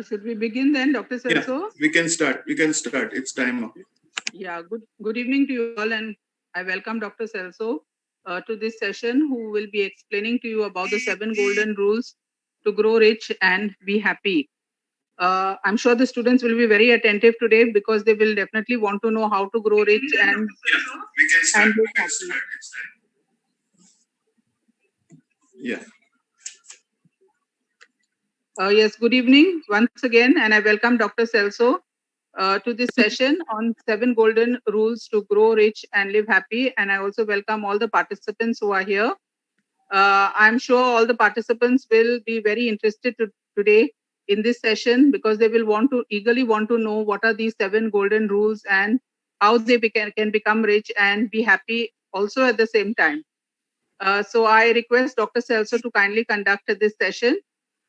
Should we begin then, Dr. Yeah, Celso? we can start. It's time now. Yeah, good evening to you all, and I welcome Dr. Celso to this session, who will be explaining to you about the 7 golden rules to grow rich and be happy. I'm sure the students will be very attentive today because they will definitely want to know how to grow rich and We can start. and be We can happy. start. It's time. Yeah. Yes, good evening once again, and I welcome Dr. Celso to this session on 7 golden rules to grow rich and live happy. And I also welcome all the participants who are here. I'm sure all the participants will be very interested today in this session because they will eagerly want to know what are these 7 golden rules and how they can become rich and be happy also at the same time. So I request Dr. Celso to kindly conduct this session,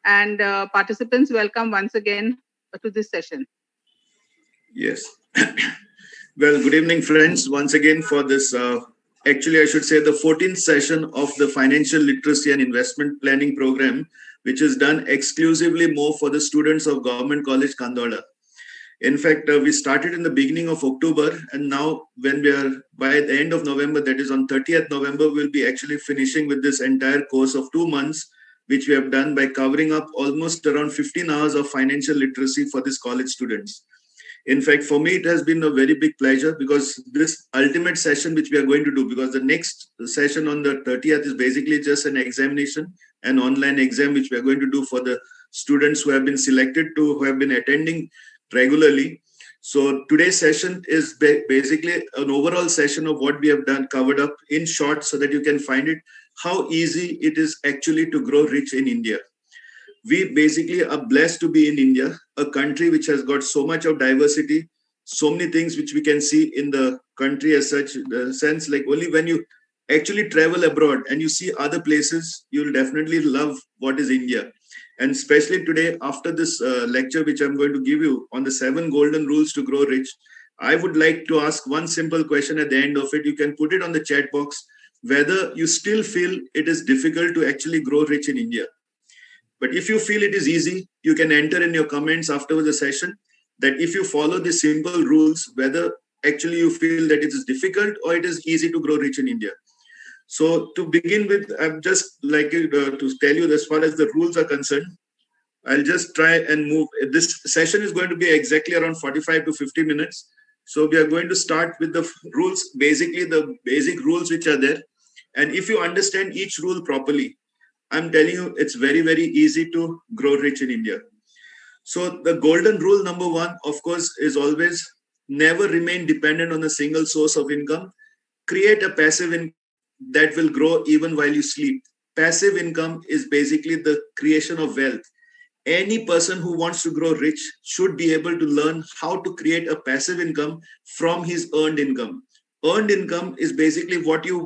and participants welcome once again to this session. Yes. Well, good evening, friends. Once again for this, actually, I should say the 14th session of the Financial Literacy and Investment Planning Program, which is done exclusively more for the students of Government College Khandola. In fact, we started in the beginning of October, and now when we are by the end of November, that is on 30th November, we'll be actually finishing with this entire course of 2 months, which we have done by covering up almost around 15 hours of financial literacy for these college students. In fact, for me, it has been a very big pleasure because this ultimate session, which we are going to do, because the next session on the 30th is basically just an examination, an online exam, which we are going to do for the students who have been selected who have been attending regularly. So today's session is basically an overall session of what we have done, covered up in short, so that you can find it, how easy it is actually to grow rich in India. We basically are blessed to be in India, a country which has got so much of diversity, so many things which we can see in the country as such. The sense, like, only when you actually travel abroad and you see other places, you'll definitely love what is India. And especially today, after this lecture, which I'm going to give you on the 7 golden rules to grow rich, I would like to ask one simple question at the end of it. You can put it on the chat box whether you still feel it is difficult to actually grow rich in India. But if you feel it is easy, you can enter in your comments after the session that if you follow the simple rules, whether actually you feel that it is difficult or it is easy to grow rich in India. So to begin with, I'm just like to tell you as far as the rules are concerned, I'll just try and move. This session is going to be exactly around 45 to 50 minutes. So we are going to start with the rules, basically the basic rules which are there. And if you understand each rule properly, I'm telling you, it's very, very easy to grow rich in India. So the golden rule number 1, of course, is always never remain dependent on a single source of income. Create a passive income that will grow even while you sleep. Passive income is basically the creation of wealth. Any person who wants to grow rich should be able to learn how to create a passive income from his earned income. Earned income is basically what you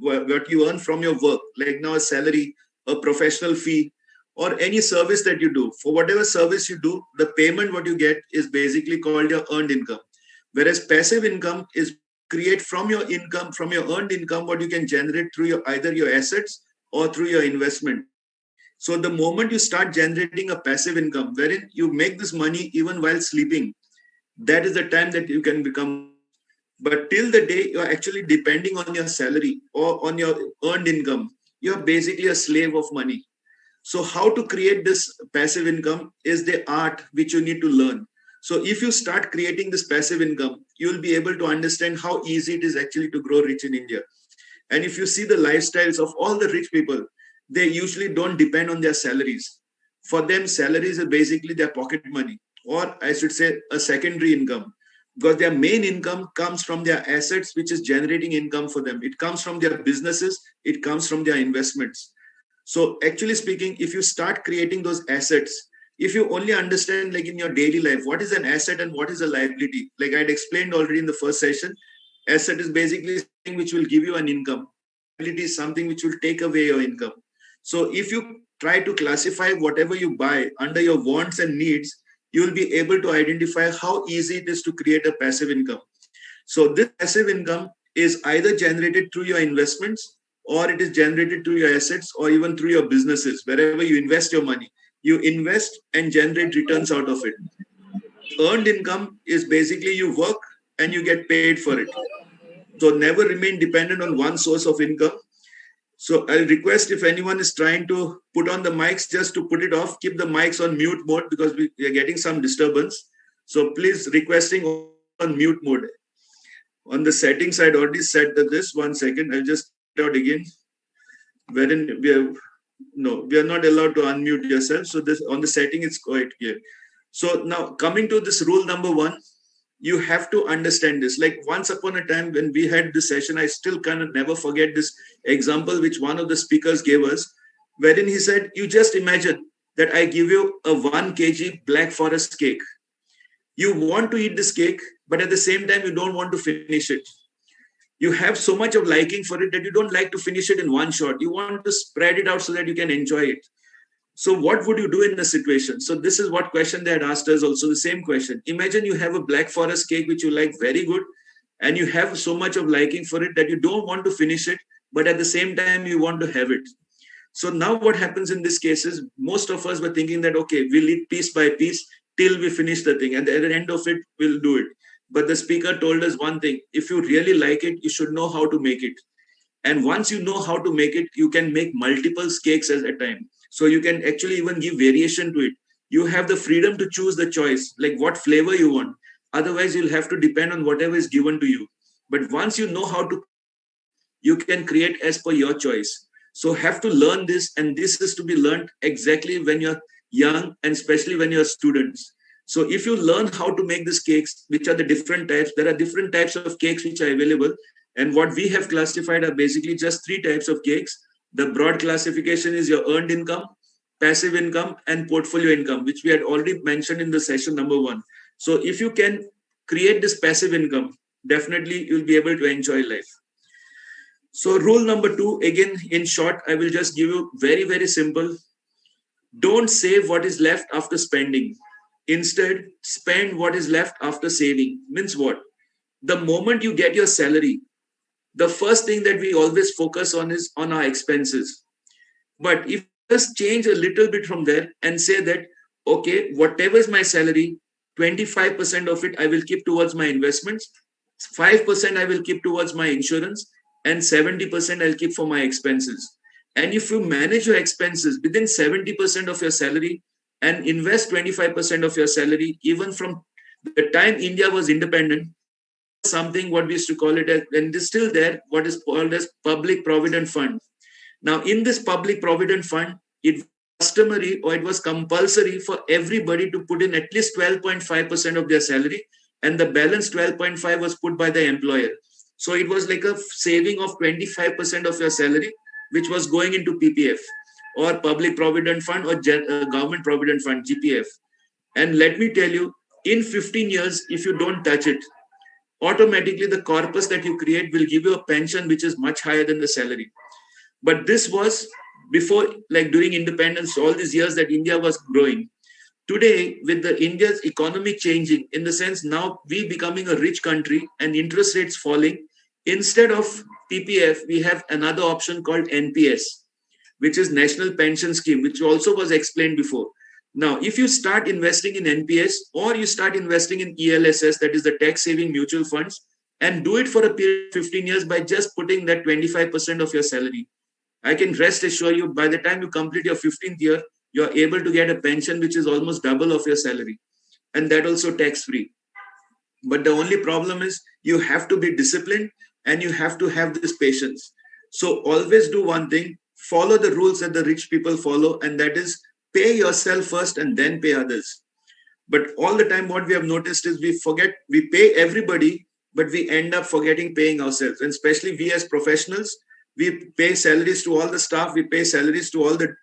earn from your work, like now a salary, a professional fee, or any service that you do. For whatever service you do, the payment what you get is basically called your earned income. Whereas passive income is create from your income, from your earned income, what you can generate through either your assets or through your investment. So the moment you start generating a passive income, wherein you make this money even while sleeping, that is the time that you can become. But till the day you're actually depending on your salary or on your earned income, you're basically a slave of money. So how to create this passive income is the art which you need to learn. So if you start creating this passive income, you'll be able to understand how easy it is actually to grow rich in India. And if you see the lifestyles of all the rich people, they usually don't depend on their salaries. For them, salaries are basically their pocket money, or I should say a secondary income, because their main income comes from their assets, which is generating income for them. It comes from their businesses, it comes from their investments. So actually speaking, if you start creating those assets, if you only understand, like in your daily life, what is an asset and what is a liability, like I'd explained already in the first session, asset is basically something which will give you an income. Liability is something which will take away your income. So if you try to classify whatever you buy under your wants and needs, you will be able to identify how easy it is to create a passive income. So this passive income is either generated through your investments, or it is generated through your assets, or even through your businesses. Wherever you invest your money, you invest and generate returns out of it. Earned income is basically you work and you get paid for it. So never remain dependent on one source of income. So I'll request if anyone is trying to put on the mics, just to put it off, keep the mics on mute mode because we are getting some disturbance. So please requesting on mute mode. On the settings, I'd already set this. 1 second, I'll just put it out again. Wherein we are not allowed to unmute yourself. So this on the setting, it's quite clear. So now coming to this rule number 1, you have to understand this. Like once upon a time when we had this session, I still kind of never forget this example which one of the speakers gave us, wherein he said, you just imagine that I give you a 1 kg Black Forest cake. You want to eat this cake, but at the same time, you don't want to finish it. You have so much of liking for it that you don't like to finish it in one shot. You want to spread it out so that you can enjoy it. So what would you do in this situation? So this is what question they had asked us also, the same question. Imagine you have a Black Forest cake, which you like very good, and you have so much of liking for it that you don't want to finish it, but at the same time, you want to have it. So now what happens in this case is most of us were thinking that, okay, we'll eat piece by piece till we finish the thing. And at the end of it, we'll do it. But the speaker told us one thing, if you really like it, you should know how to make it. And once you know how to make it, you can make multiple cakes at a time. So you can actually even give variation to it. You have the freedom to choose the choice, like what flavor you want. Otherwise, you'll have to depend on whatever is given to you. But once you know how to, you can create as per your choice. So have to learn this, and this is to be learned exactly when you're young and especially when you're students. So if you learn how to make these cakes, which are the different types, there are different types of cakes which are available. And what we have classified are basically just 3 types of cakes. The broad classification is your earned income, passive income, and portfolio income, which we had already mentioned in the session number 1. So if you can create this passive income, definitely you'll be able to enjoy life. So rule number 2, again, in short, I will just give you very, very simple. Don't save what is left after spending. Instead, spend what is left after saving. Means what? The moment you get your salary, the first thing that we always focus on is on our expenses. But if you just change a little bit from there and say that, okay, whatever is my salary, 25% of it I will keep towards my investments, 5% I will keep towards my insurance, and 70% I'll keep for my expenses. And if you manage your expenses within 70% of your salary and invest 25% of your salary, even from the time India was independent, something what we used to call it as, and it is still there, what is called as public provident fund. Now, in this public provident fund, it was customary or it was compulsory for everybody to put in at least 12.5% of their salary, and the balance 12.5 was put by the employer. So it was like a saving of 25% of your salary, which was going into PPF or public provident fund or government provident fund, GPF. And let me tell you, in 15 years, if you don't touch it, automatically the corpus that you create will give you a pension which is much higher than the salary. But this was before, like during independence, all these years that India was growing. Today, with the India's economy changing, in the sense now we becoming a rich country and interest rates falling, instead of PPF, we have another option called NPS, which is National Pension Scheme, which also was explained before. Now, if you start investing in NPS or you start investing in ELSS, that is the tax saving mutual funds, and do it for a period of 15 years by just putting that 25% of your salary, I can rest assure you, by the time you complete your 15th year, you're able to get a pension which is almost double of your salary, and that also tax free. But the only problem is you have to be disciplined and you have to have this patience. So always do one thing, follow the rules that the rich people follow, and that is pay yourself first and then pay others. But all the time what we have noticed is we pay everybody, but we end up forgetting paying ourselves. And especially we as professionals, we pay salaries to all the staff, we pay salaries to all the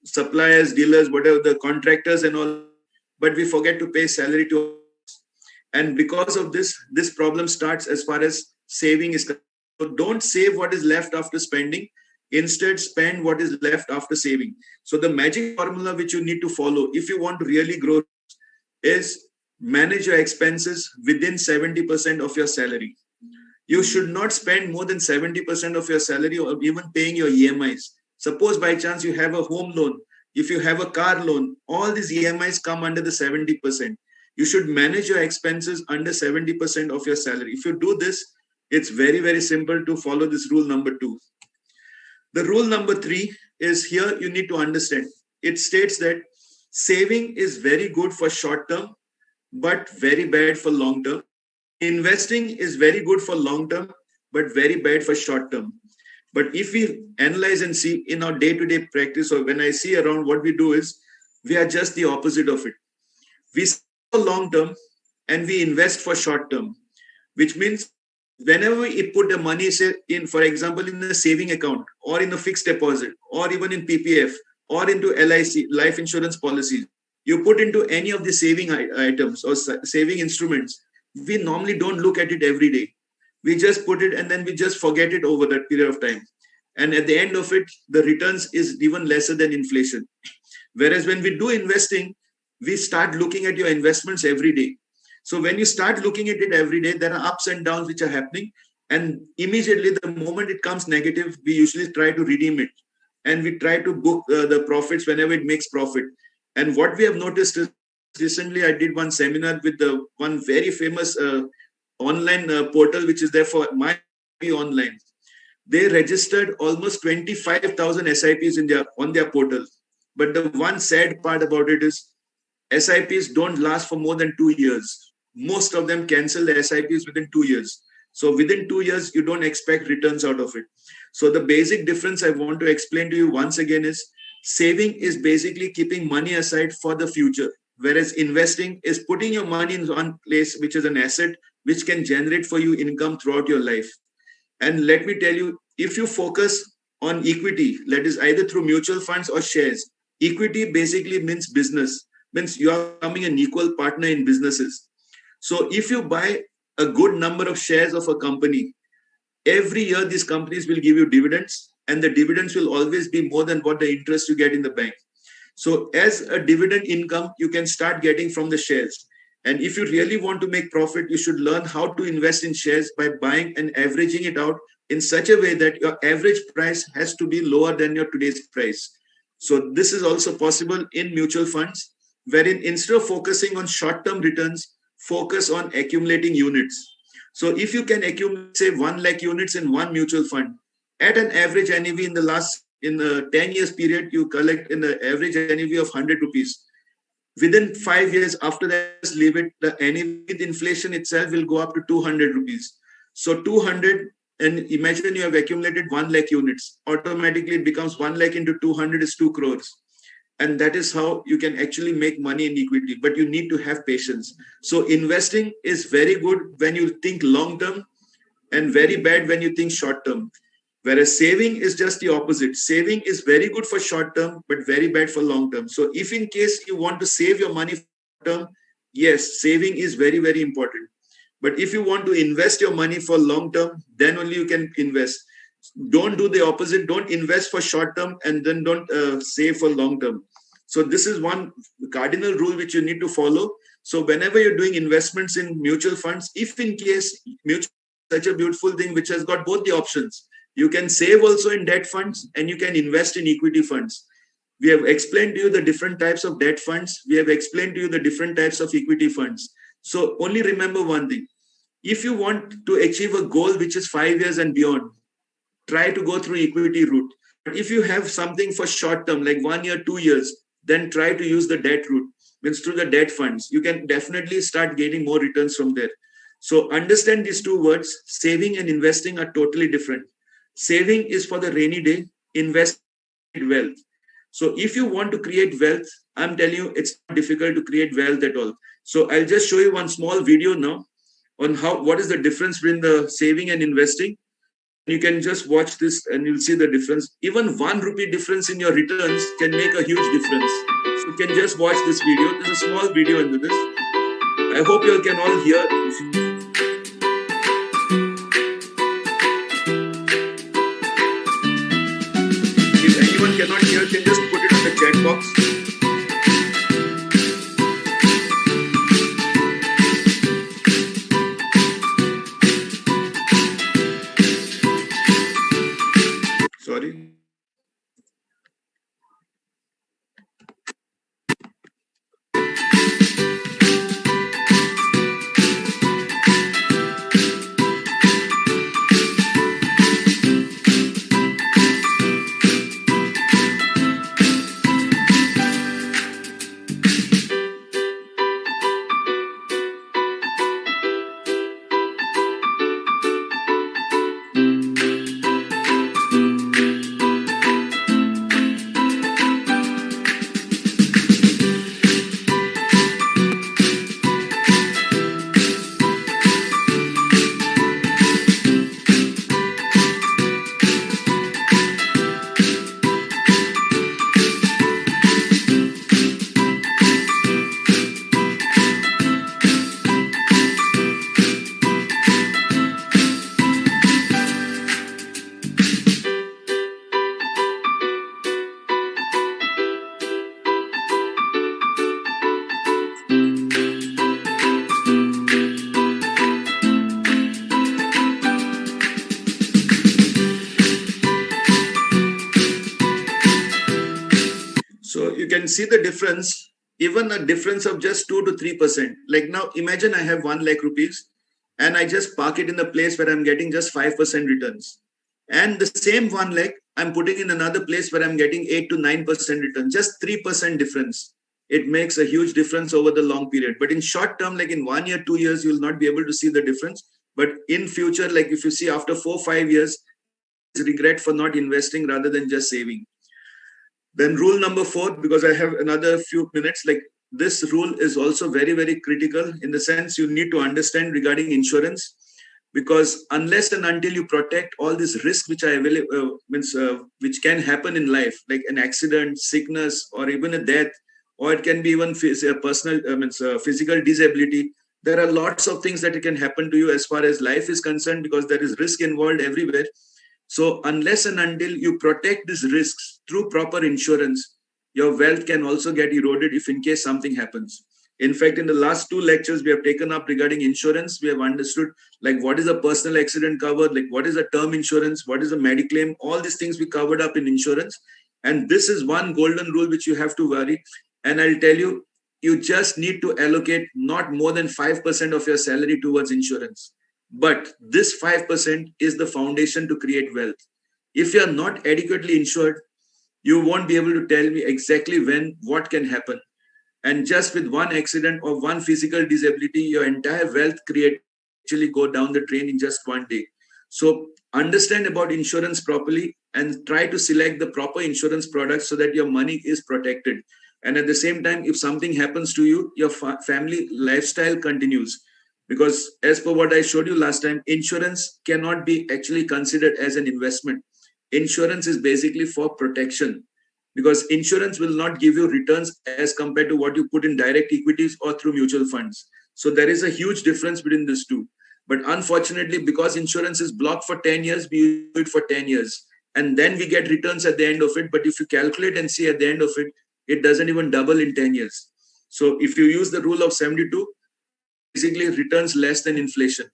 suppliers, dealers, whatever, the contractors and all, but we forget to pay salary to us. And because of this problem starts as far as saving is concerned. So don't save what is left after spending. Instead, spend what is left after saving. So the magic formula which you need to follow if you want to really grow is manage your expenses within 70% of your salary. You should not spend more than 70% of your salary or even paying your EMIs. Suppose by chance you have a home loan, if you have a car loan, all these EMIs come under the 70%. You should manage your expenses under 70% of your salary. If you do this, it's very, very simple to follow this rule number 2. The rule number 3 is here you need to understand. It states that saving is very good for short term, but very bad for long term. Investing is very good for long term, but very bad for short term. But if we analyze and see in our day-to-day practice, or when I see around, what we do is we are just the opposite of it. We save for long term and we invest for short term, which means whenever we put the money, say in, for example, in a saving account or in a fixed deposit or even in PPF or into LIC, life insurance policies, you put into any of the saving items or saving instruments, we normally don't look at it every day. We just put it and then we just forget it over that period of time. And at the end of it, the returns is even lesser than inflation. Whereas when we do investing, we start looking at your investments every day. So when you start looking at it every day, there are ups and downs which are happening. And immediately the moment it comes negative, we usually try to redeem it. And we try to book the profits whenever it makes profit. And what we have noticed is recently I did one seminar with one very famous online portal, which is there for my online. They registered almost 25,000 SIPs on their portal. But the one sad part about it is SIPs don't last for more than 2 years. Most of them cancel the SIPs within 2 years. So within 2 years, you don't expect returns out of it. So the basic difference I want to explain to you once again is saving is basically keeping money aside for the future, whereas investing is putting your money in one place, which is an asset, which can generate for you income throughout your life. And let me tell you, if you focus on equity, that is either through mutual funds or shares, equity basically means business, means you are becoming an equal partner in businesses. So if you buy a good number of shares of a company, every year these companies will give you dividends, and the dividends will always be more than what the interest you get in the bank. So as a dividend income, you can start getting from the shares. And if you really want to make profit, you should learn how to invest in shares by buying and averaging it out in such a way that your average price has to be lower than your today's price. So this is also possible in mutual funds, wherein instead of focusing on short-term returns, focus on accumulating units. So if you can accumulate, say, 1 lakh units in one mutual fund, at an average NAV in a 10 years period, you collect in the average NAV of 100 rupees. Within 5 years after that, just leave it, the NAV with inflation itself will go up to 200 rupees. So 200, and imagine you have accumulated 1 lakh units. Automatically it becomes 1 lakh into 200 is 2 crores. And that is how you can actually make money in equity, but you need to have patience. So investing is very good when you think long term and very bad when you think short term. Whereas saving is just the opposite. Saving is very good for short term, but very bad for long term. So if in case you want to save your money for short term, yes, saving is very, very important. But if you want to invest your money for long term, then only you can invest. Don't do the opposite. Don't invest for short term and then don't save for long term. So this is one cardinal rule which you need to follow. So whenever you're doing investments in mutual funds, if in case mutual is such a beautiful thing which has got both the options, you can save also in debt funds and you can invest in equity funds. We have explained to you the different types of debt funds. We have explained to you the different types of equity funds. So only remember one thing. If you want to achieve a goal which is 5 years and beyond, try to go through equity route. But if you have something for short term, like 1 year, 2 years, then try to use the debt route. Means through the debt funds, you can definitely start gaining more returns from there. So understand these two words, saving and investing are totally different. Saving is for the rainy day, invest in wealth. So if you want to create wealth, I'm telling you, it's not difficult to create wealth at all. So I'll just show you one small video now on what is the difference between the saving and investing. You can just watch this and you'll see the difference. Even 1 rupee difference in your returns can make a huge difference. So you can just watch this video. There's a small video into this. I hope you all can all hear. If anyone cannot hear, can just put it in the chat box. Sorry. can see the difference, even a difference of just 2 to 3%. Like now, imagine I have 1 lakh rupees and I just park it in a place where I'm getting just 5% returns. And the same 1 lakh, I'm putting in another place where I'm getting 8 to 9% return, just 3% difference. It makes a huge difference over the long period. But in short term, like in 1 year, 2 years, you'll not be able to see the difference. But in future, like if you see after 4, 5 years, regret for not investing rather than just saving. Then rule number 4, because I have another few minutes, like this rule is also very, very critical in the sense you need to understand regarding insurance, because unless and until you protect all these risks which are available, which can happen in life, like an accident, sickness, or even a death, or it can be even physical disability. There are lots of things that can happen to you as far as life is concerned, because there is risk involved everywhere. So unless and until you protect these risks through proper insurance, your wealth can also get eroded if in case something happens. In fact, in the last 2 lectures we have taken up regarding insurance, we have understood like what is a personal accident cover, like what is a term insurance, what is a mediclaim, all these things we covered up in insurance. And this is one golden rule which you have to worry. And I'll tell you, you just need to allocate not more than 5% of your salary towards insurance. But this 5% is the foundation to create wealth. If you are not adequately insured, you won't be able to tell me exactly when what can happen. And just with one accident or one physical disability, your entire wealth create actually go down the drain in just one day. So understand about insurance properly and try to select the proper insurance products so that your money is protected. And at the same time, if something happens to you, your family lifestyle continues. Because as per what I showed you last time, insurance cannot be actually considered as an investment. Insurance is basically for protection, because insurance will not give you returns as compared to what you put in direct equities or through mutual funds. So there is a huge difference between these two. But unfortunately, because insurance is blocked for 10 years, we do it for 10 years. And then we get returns at the end of it. But if you calculate and see at the end of it, it doesn't even double in 10 years. So if you use the rule of 72, basically returns less than inflation.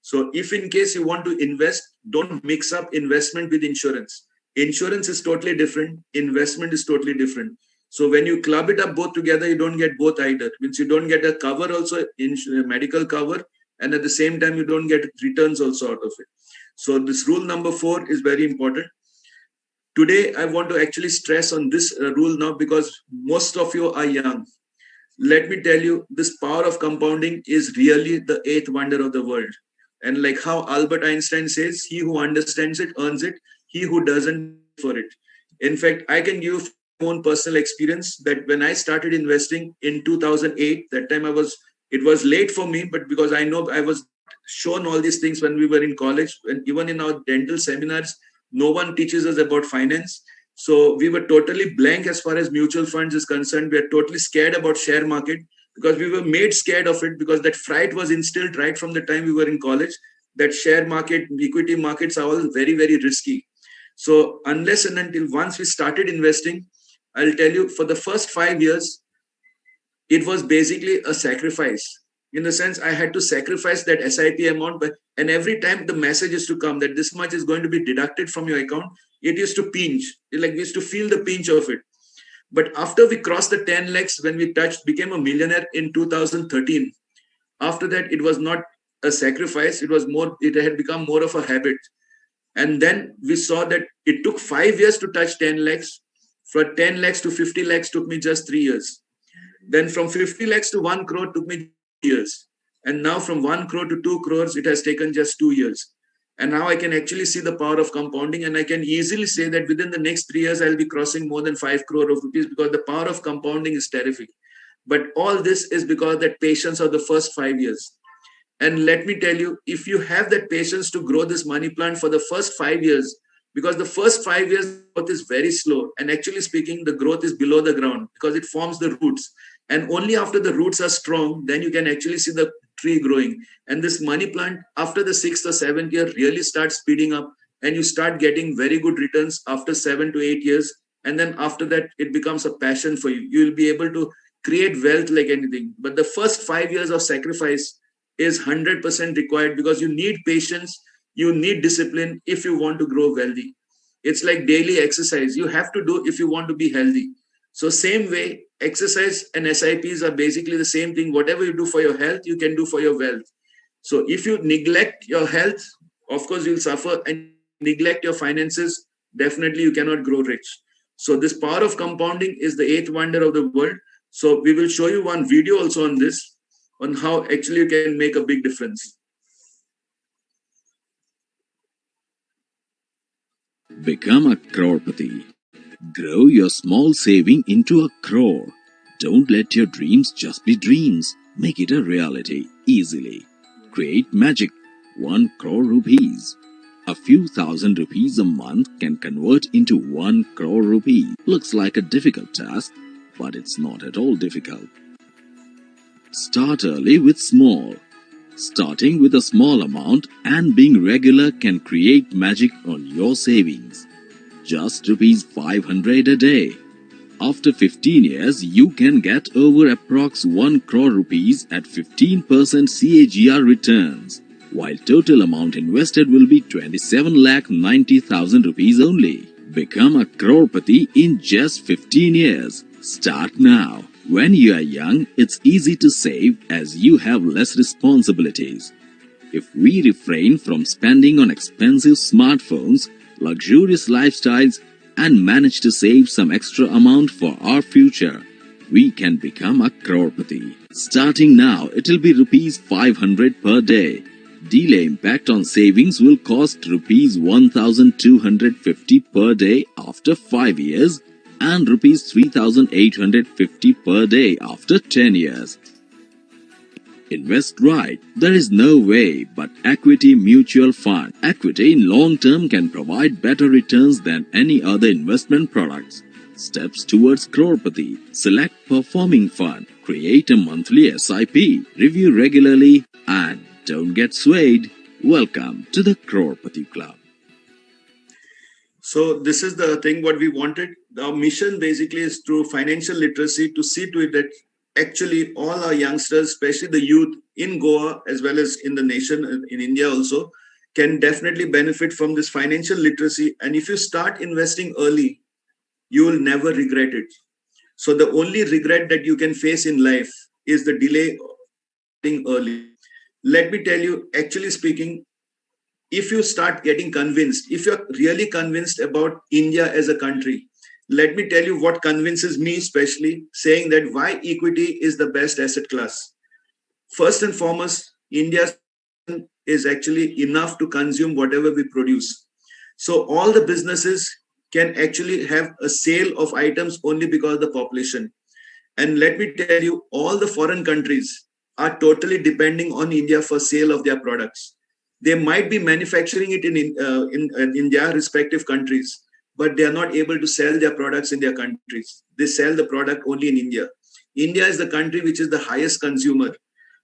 So if in case you want to invest, don't mix up investment with insurance. Insurance is totally different. Investment is totally different. So when you club it up both together, you don't get both either. Means you don't get a cover also, medical cover, and at the same time, you don't get returns also out of it. So this rule number 4 is very important. Today, I want to actually stress on this rule now because most of you are young. Let me tell you, this power of compounding is really the 8th wonder of the world. And like how Albert Einstein says, he who understands it earns it, he who doesn't for it. In fact, I can give my own personal experience that when I started investing in 2008, that time it was late for me, but because I know I was shown all these things when we were in college, and even in our dental seminars, no one teaches us about finance. So we were totally blank as far as mutual funds is concerned. We are totally scared about share market because we were made scared of it because that fright was instilled right from the time we were in college, that share market, equity markets are all very, very risky. So unless and until once we started investing, I'll tell you, for the first 5 years, it was basically a sacrifice. In the sense, I had to sacrifice that SIP amount. And every time the message is to come that this much is going to be deducted from your account, it used to pinch. Like we used to feel the pinch of it. But after we crossed the 10 lakhs, when we became a millionaire in 2013, after that, it was not a sacrifice. It had become more of a habit. And then we saw that it took 5 years to touch 10 lakhs. From 10 lakhs to 50 lakhs took me just 3 years. Then from 50 lakhs to 1 crore took me years. And now from 1 crore to 2 crores, it has taken just 2 years. And now I can actually see the power of compounding. And I can easily say that within the next 3 years, I'll be crossing more than 5 crore of rupees because the power of compounding is terrific. But all this is because that patience of the first 5 years. And let me tell you, if you have that patience to grow this money plant for the first 5 years, because the first 5 years growth is very slow. And actually speaking, the growth is below the ground because it forms the roots. And only after the roots are strong, then you can actually see the tree growing. And this money plant, after the 6th or 7th year, really starts speeding up. And you start getting very good returns after 7 to 8 years. And then after that, it becomes a passion for you. You will be able to create wealth like anything. But the first 5 years of sacrifice is 100% required because you need patience, you need discipline if you want to grow wealthy. It's like daily exercise you have to do if you want to be healthy. So same way, exercise and SIPs are basically the same thing. Whatever you do for your health, you can do for your wealth. So if you neglect your health, of course you'll suffer, and neglect your finances, definitely you cannot grow rich. So this power of compounding is the eighth wonder of the world. So we will show you one video also on this, on how actually you can make a big difference. Become a crorepati. Grow your small saving into a crore. Don't let your dreams just be dreams. Make it a reality easily. Create magic. 1 crore rupees. A few thousand rupees a month can convert into 1 crore rupees. Looks like a difficult task, but it's not at all difficult. Start early with small. Starting with a small amount and being regular can create magic on your savings. Just rupees 500 a day. After 15 years, you can get over approx 1 crore rupees at 15% CAGR returns, while total amount invested will be 27,90,000 rupees only. Become a crorepati in just 15 years. Start now. When you are young, it's easy to save as you have less responsibilities. If we refrain from spending on expensive smartphones, luxurious lifestyles, and manage to save some extra amount for our future, we can become a crorepati. Starting now, it'll be rupees 500 per day. Delay impact on savings will cost rupees 1,250 per day after 5 years and rupees 3,850 per day after 10 years. Invest right. There is no way but equity mutual fund. Equity in long term can provide better returns than any other investment products. Steps towards crorepati. Select performing fund. Create a monthly SIP. Review regularly and don't get swayed. Welcome to the Crorepati Club. So this is the thing what we wanted. Our mission basically is through financial literacy to see to it that actually all our youngsters, especially the youth in Goa as well as in the nation, in India also, can definitely benefit from this financial literacy. And if you start investing early, you will never regret it. So the only regret that you can face in life is the delay of starting early. Let me tell you, actually speaking, if you start getting convinced, if you're really convinced about India as a country, let me tell you what convinces me, especially saying that why equity is the best asset class. First and foremost, India is actually enough to consume whatever we produce. So all the businesses can actually have a sale of items only because of the population. And let me tell you, all the foreign countries are totally depending on India for sale of their products. They might be manufacturing it in their respective countries, but they are not able to sell their products in their countries. They sell the product only in India. India is the country which is the highest consumer.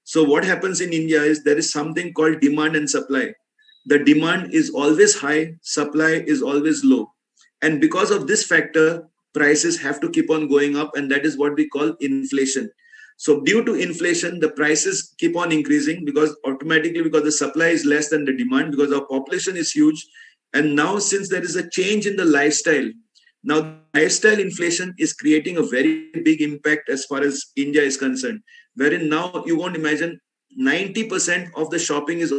So what happens in India is there is something called demand and supply. The demand is always high, supply is always low. And because of this factor, prices have to keep on going up, and that is what we call inflation. So due to inflation, the prices keep on increasing because the supply is less than the demand, because our population is huge. And now since there is a change in the lifestyle, now lifestyle inflation is creating a very big impact as far as India is concerned, wherein now you won't imagine 90% of the shopping is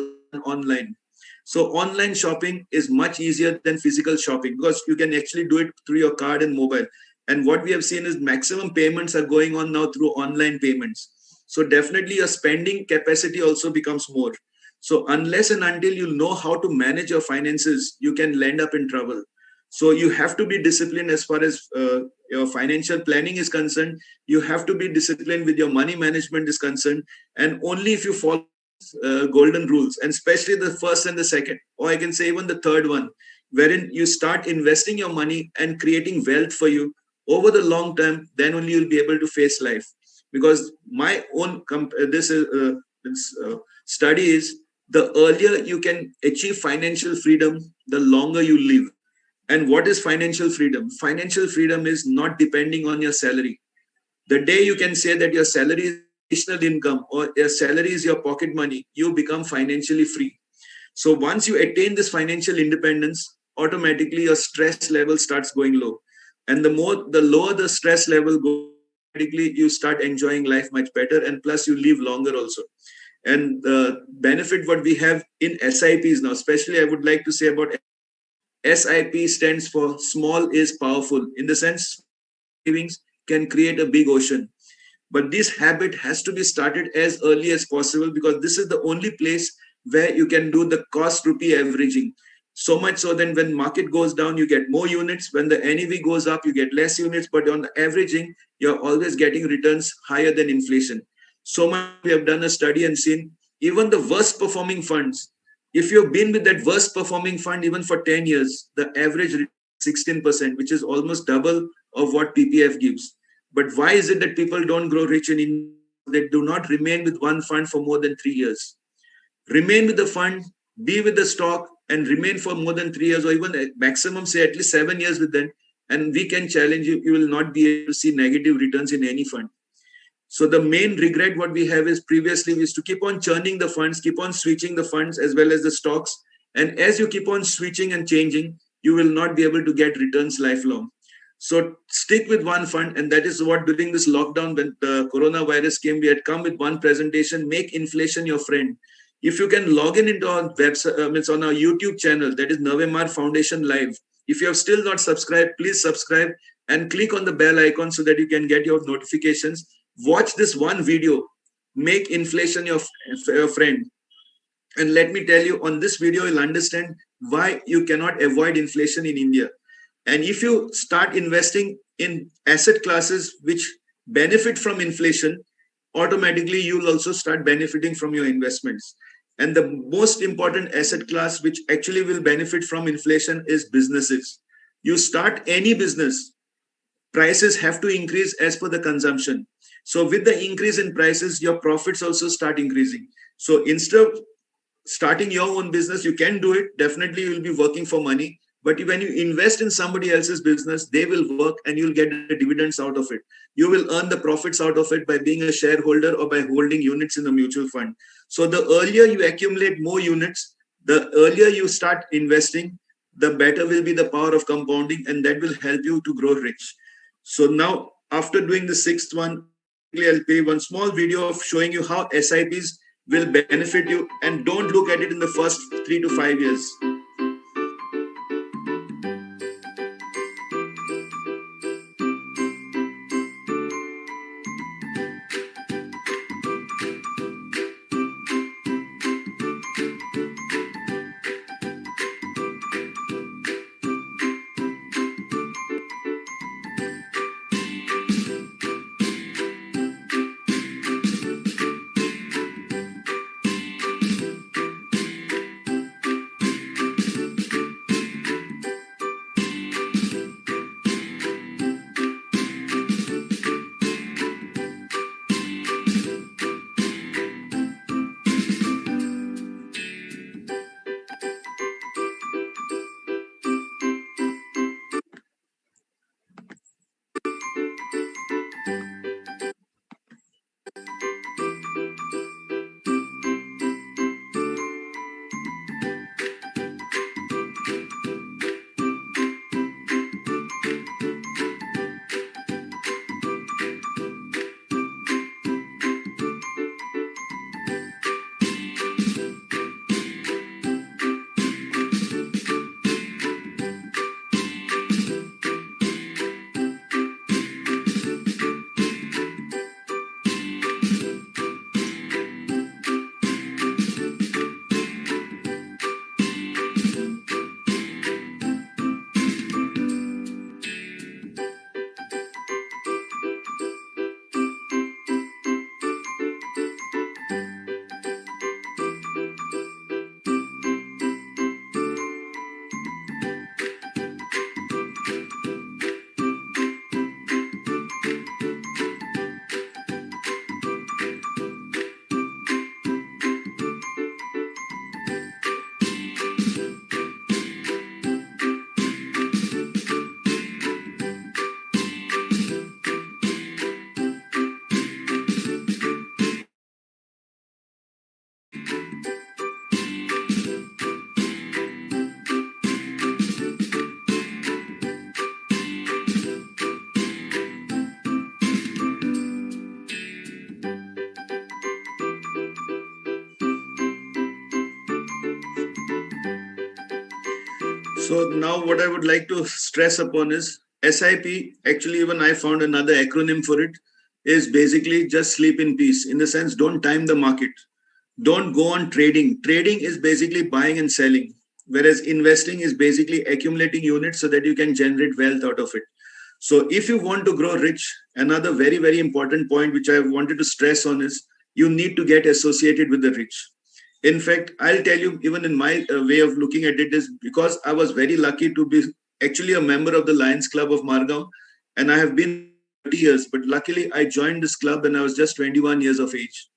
online. So online shopping is much easier than physical shopping because you can actually do it through your card and mobile. And what we have seen is maximum payments are going on now through online payments. So definitely your spending capacity also becomes more. So unless and until you know how to manage your finances, you can land up in trouble. So you have to be disciplined as far as your financial planning is concerned. You have to be disciplined with your money management is concerned. And only if you follow golden rules, and especially the first and the second, or I can say even the third one, wherein you start investing your money and creating wealth for you over the long term, then only you'll be able to face life. Because my own study is the earlier you can achieve financial freedom, the longer you live. And what is financial freedom? Financial freedom is not depending on your salary. The day you can say that your salary is additional income or your salary is your pocket money, you become financially free. So once you attain this financial independence, automatically your stress level starts going low. And the lower the stress level goes, you start enjoying life much better, and plus you live longer also. And the benefit what we have in SIPs now, especially I would like to say about SIP stands for small is powerful, in the sense savings can create a big ocean. But this habit has to be started as early as possible, because this is the only place where you can do the cost rupee averaging. So much so that when market goes down, you get more units. When the NAV goes up, you get less units. But on the averaging, you're always getting returns higher than inflation. So much we have done a study and seen even the worst performing funds. If you've been with that worst performing fund even for 10 years, the average return is 16%, which is almost double of what PPF gives. But why is it that people don't grow rich in India? They do not remain with one fund for more than 3 years. Remain with the fund, be with the stock, and remain for more than 3 years, or even maximum, say at least 7 years with them. And we can challenge you, you will not be able to see negative returns in any fund. So the main regret what we have is previously we used to keep on churning the funds, keep on switching the funds as well as the stocks. And as you keep on switching and changing, you will not be able to get returns lifelong. So stick with one fund. And that is what during this lockdown, when the coronavirus came, we had come with one presentation: make inflation your friend. If you can log in into our website, it's on our YouTube channel, that is Nave Foundation Live. If you have still not subscribed, please subscribe and click on the bell icon so that you can get your notifications. Watch this one video, make inflation your friend. And let me tell you, on this video, you'll understand why you cannot avoid inflation in India. And if you start investing in asset classes which benefit from inflation, automatically you'll also start benefiting from your investments. And the most important asset class which actually will benefit from inflation is businesses. You start any business, prices have to increase as per the consumption. So with the increase in prices, your profits also start increasing. So instead of starting your own business, you can do it. Definitely you'll be working for money. But when you invest in somebody else's business, they will work and you'll get the dividends out of it. You will earn the profits out of it by being a shareholder or by holding units in a mutual fund. So the earlier you accumulate more units, the earlier you start investing, the better will be the power of compounding, and that will help you to grow rich. So now, after doing the sixth one, I'll play one small video of showing you how SIPs will benefit you, and don't look at it in the first 3 to 5 years. So now what I would like to stress upon is SIP. Actually, even I found another acronym for it, is basically just sleep in peace. In the sense, don't time the market. Don't go on trading. Trading is basically buying and selling, whereas investing is basically accumulating units so that you can generate wealth out of it. So if you want to grow rich, another very, very important point which I wanted to stress on is you need to get associated with the rich. In fact, I'll tell you, even in my way of looking at it, is because I was very lucky to be actually a member of the Lions Club of Margao, and I have been 30 years. But luckily, I joined this club when I was just 21 years of age.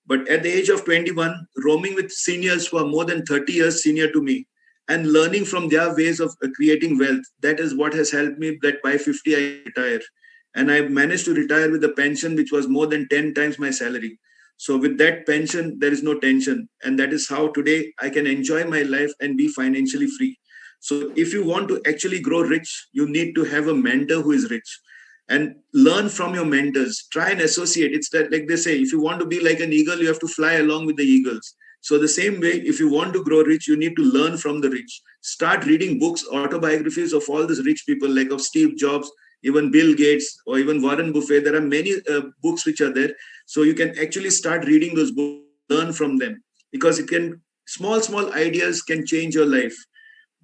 But at the age of 21, roaming with seniors who are more than 30 years senior to me and learning from their ways of creating wealth, that is what has helped me that by 50 I retire. And I managed to retire with a pension which was more than 10 times my salary. So with that pension, there is no tension. And that is how today I can enjoy my life and be financially free. So if you want to actually grow rich, you need to have a mentor who is rich and learn from your mentors. Try and associate. It's that, like they say, if you want to be like an eagle, you have to fly along with the eagles. So the same way, if you want to grow rich, you need to learn from the rich. Start reading books, autobiographies of all these rich people, like of Steve Jobs, even Bill Gates, or even Warren Buffett. There are many books which are there. So you can actually start reading those books, learn from them, because it can, small ideas can change your life.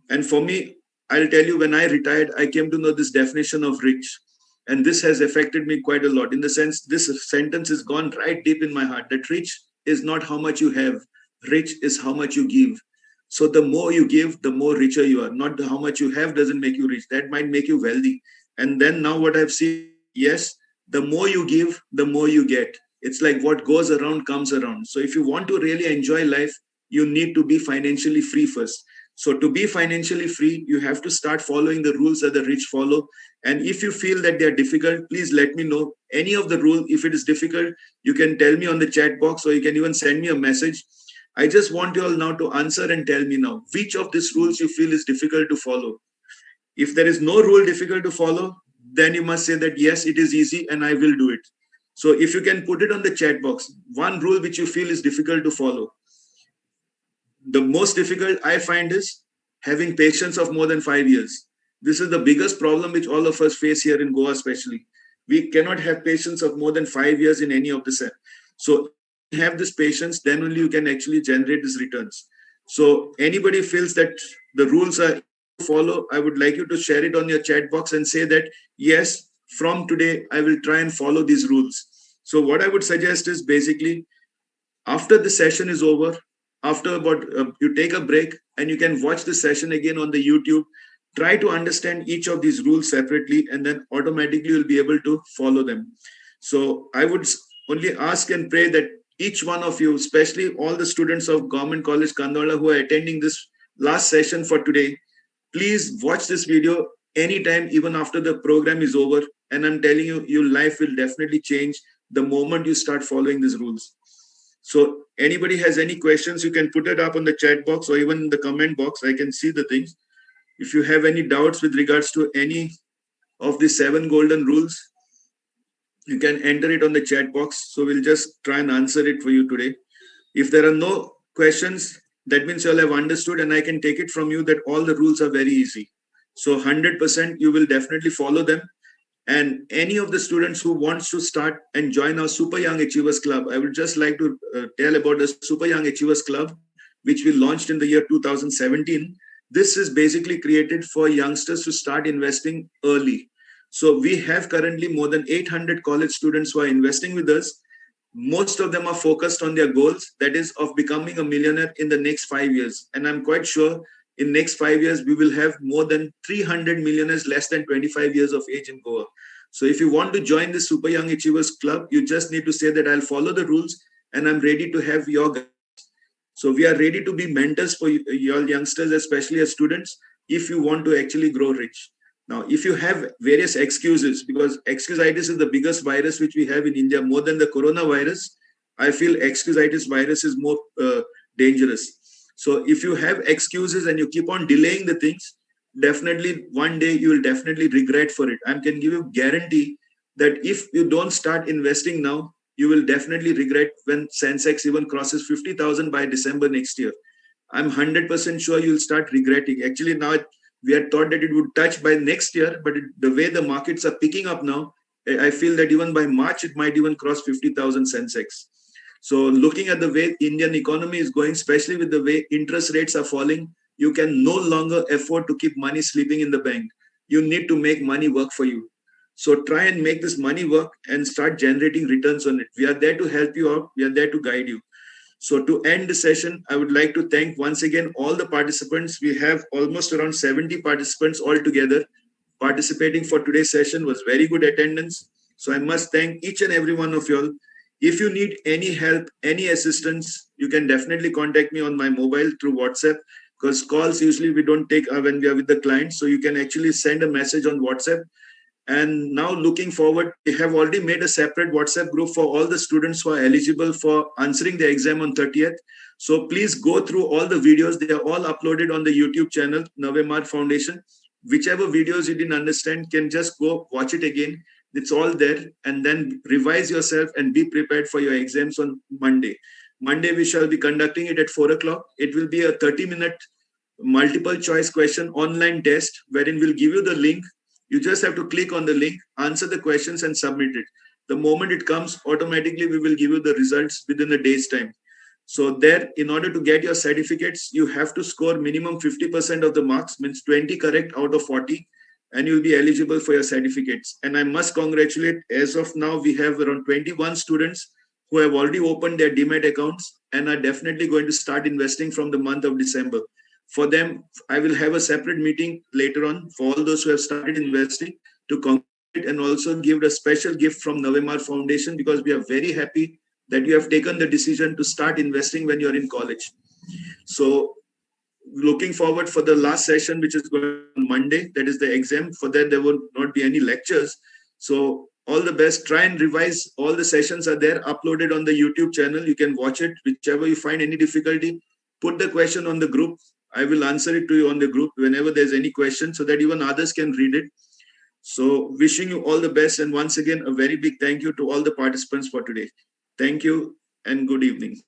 And for me, I'll tell you, when I retired, I came to know this definition of rich. And this has affected me quite a lot, in the sense this sentence has gone right deep in my heart, that rich is not how much you have, rich is how much you give. So the more you give, the more richer you are. Not how much you have doesn't make you rich. That might make you wealthy. And then now what I've seen, yes, the more you give, the more you get. It's like what goes around comes around. So if you want to really enjoy life, you need to be financially free first. So to be financially free, you have to start following the rules that the rich follow. And if you feel that they are difficult, please let me know. Any of the rule, if it is difficult, you can tell me on the chat box, or you can even send me a message. I just want you all now to answer and tell me now which of these rules you feel is difficult to follow. If there is no rule difficult to follow, then you must say that yes, it is easy and I will do it. So if you can put it on the chat box, one rule which you feel is difficult to follow. The most difficult I find is having patience of more than 5 years. This is the biggest problem which all of us face here in Goa, especially. We cannot have patience of more than 5 years in any of the set. So have this patience, then only you can actually generate these returns. So anybody feels that the rules are to follow, I would like you to share it on your chat box and say that, yes, from today, I will try and follow these rules. So what I would suggest is basically, after the session is over, after about you take a break and you can watch the session again on the YouTube. Try to understand each of these rules separately, and then automatically you'll be able to follow them. So I would only ask and pray that each one of you, especially all the students of Government College Khandola who are attending this last session for today, please watch this video anytime, even after the program is over. And I'm telling you, your life will definitely change the moment you start following these rules. So anybody has any questions, you can put it up on the chat box or even in the comment box. I can see the things. If you have any doubts with regards to any of the 7 golden rules, you can enter it on the chat box. So we'll just try and answer it for you today. If there are no questions, that means you'll have understood, and I can take it from you that all the rules are very easy. So 100% you will definitely follow them. And any of the students who wants to start and join our Super Young Achievers Club, I would just like to tell about the Super Young Achievers Club, which we launched in the year 2017. This is basically created for youngsters to start investing early. So we have currently more than 800 college students who are investing with us. Most of them are focused on their goals, that is of becoming a millionaire in the next 5 years. And I'm quite sure in next 5 years, we will have more than 300 millionaires less than 25 years of age in Goa. So if you want to join the Super Young Achievers Club, you just need to say that I'll follow the rules and I'm ready to have your guidance. So we are ready to be mentors for your youngsters, especially as students, if you want to actually grow rich. Now, if you have various excuses, because excusitis is the biggest virus which we have in India, more than the coronavirus, I feel excusitis virus is more dangerous. So if you have excuses and you keep on delaying the things, definitely one day you will definitely regret for it. I can give you guarantee that if you don't start investing now, you will definitely regret when Sensex even crosses 50,000 by December next year. I'm 100% sure you'll start regretting. Actually, now We had thought that it would touch by next year, but the way the markets are picking up now, I feel that even by March, it might even cross 50,000 Sensex. So looking at the way Indian economy is going, especially with the way interest rates are falling, you can no longer afford to keep money sleeping in the bank. You need to make money work for you. So try and make this money work and start generating returns on it. We are there to help you out. We are there to guide you. So to end the session, I would like to thank once again all the participants. We have almost around 70 participants altogether participating for today's session. Was very good attendance. So I must thank each and every one of you all. If you need any help, any assistance, you can definitely contact me on my mobile through WhatsApp, because calls usually we don't take when we are with the client. So you can actually send a message on WhatsApp. And now looking forward, we have already made a separate WhatsApp group for all the students who are eligible for answering the exam on 30th. So please go through all the videos. They are all uploaded on the YouTube channel, Nave Marg Foundation. Whichever videos you didn't understand, can just go watch it again. It's all there. And then revise yourself and be prepared for your exams on Monday. Monday, we shall be conducting it at 4 o'clock. It will be a 30-minute multiple choice question online test, wherein we'll give you the link. You just have to click on the link, answer the questions, and submit it. The moment it comes, automatically we will give you the results within a day's time. So there, in order to get your certificates, you have to score minimum 50% of the marks, means 20 correct out of 40, and you'll be eligible for your certificates. And I must congratulate, as of now, we have around 21 students who have already opened their Demat accounts and are definitely going to start investing from the month of December. For them, I will have a separate meeting later on for all those who have started investing to congratulate and also give a special gift from Nave Marg Foundation, because we are very happy that you have taken the decision to start investing when you're in college. So looking forward for the last session, which is going on Monday, that is the exam. For that, there will not be any lectures. So all the best. Try and revise. All the sessions are there, uploaded on the YouTube channel. You can watch it. Whichever you find any difficulty, put the question on the group. I will answer it to you on the group whenever there's any question, so that even others can read it. So wishing you all the best. And once again, a very big thank you to all the participants for today. Thank you and good evening.